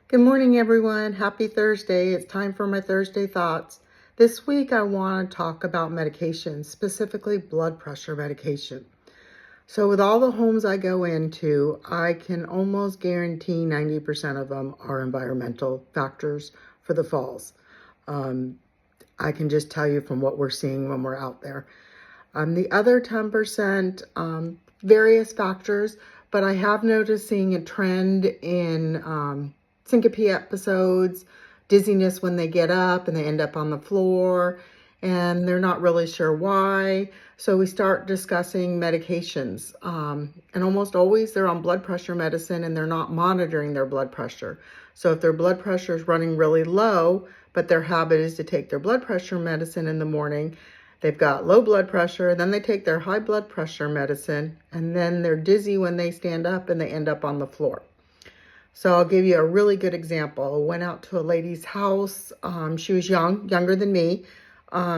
Good morning, everyone. Happy Thursday. It's time for my Thursday thoughts. This week, I want to talk about medication, specifically blood pressure medication. So with all the homes I go into, I can almost guarantee 90% of them are environmental factors for the falls. I can just tell you from what we're seeing when we're out there. The other 10%, various factors, but I have noticed seeing a trend in syncope episodes, dizziness when they get up and they end up on the floor, and they're not really sure why. So we start discussing medications, and almost always they're on blood pressure medicine and they're not monitoring their blood pressure. So if their blood pressure is running really low, but their habit is to take their blood pressure medicine in the morning, they've got low blood pressure, then they take their high blood pressure medicine, and then they're dizzy when they stand up and they end up on the floor. So I'll give you a really good example. I went out to a lady's house. She was younger than me.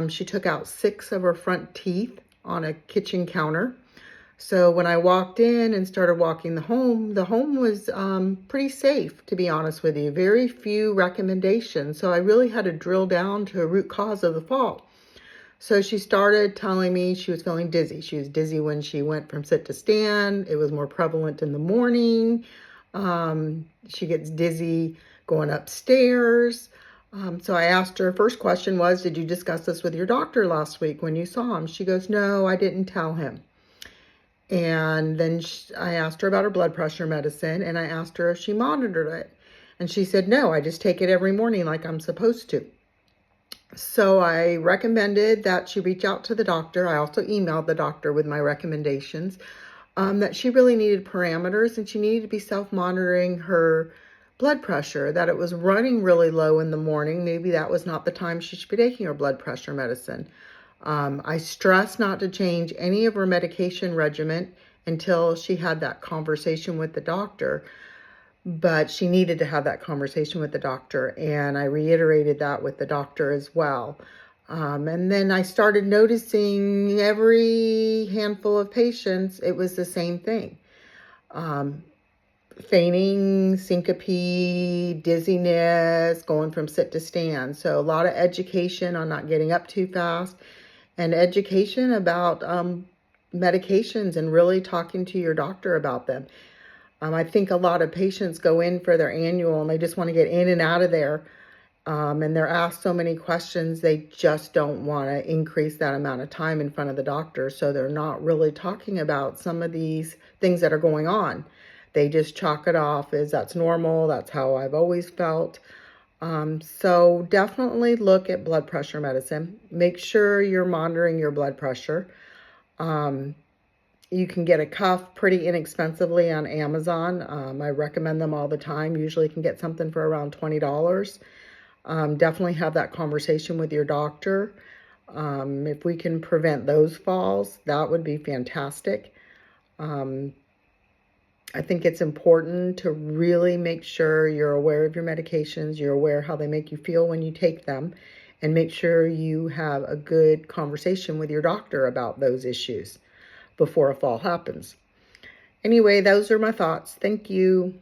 She took out 6 of her front teeth on a kitchen counter. So when I walked in and started walking the home was pretty safe, to be honest with you. Very few recommendations. So I really had to drill down to a root cause of the fall. So she started telling me she was feeling dizzy. She was dizzy when she went from sit to stand. It was more prevalent in the morning. She gets dizzy going upstairs. So I asked her, first question was, did you discuss this with your doctor last week when you saw him? She goes, no, I didn't tell him. And then I asked her about her blood pressure medicine, and I asked her if she monitored it. And she said, no, I just take it every morning like I'm supposed to. So I recommended that she reach out to the doctor. I also emailed the doctor with my recommendations, that she really needed parameters and she needed to be self-monitoring her blood pressure, that it was running really low in the morning. Maybe that was not the time she should be taking her blood pressure medicine. I stressed not to change any of her medication regimen until she had that conversation with the doctor. But she needed to have that conversation with the doctor, and I reiterated that with the doctor as well. And then I started noticing every handful of patients, it was the same thing. Fainting, syncope, dizziness, going from sit to stand. So a lot of education on not getting up too fast, and education about medications and really talking to your doctor about them. I think a lot of patients go in for their annual and they just want to get in and out of there. And they're asked so many questions, they just don't want to increase that amount of time in front of the doctor. So they're not really talking about some of these things that are going on. They just chalk it off as that's normal. That's how I've always felt. So definitely look at blood pressure medicine. Make sure you're monitoring your blood pressure. You can get a cuff pretty inexpensively on Amazon. I recommend them all the time. Usually you can get something for around $20. Definitely have that conversation with your doctor. If we can prevent those falls, that would be fantastic. I think it's important to really make sure you're aware of your medications, you're aware how they make you feel when you take them, and make sure you have a good conversation with your doctor about those issues before a fall happens. Anyway, those are my thoughts. Thank you.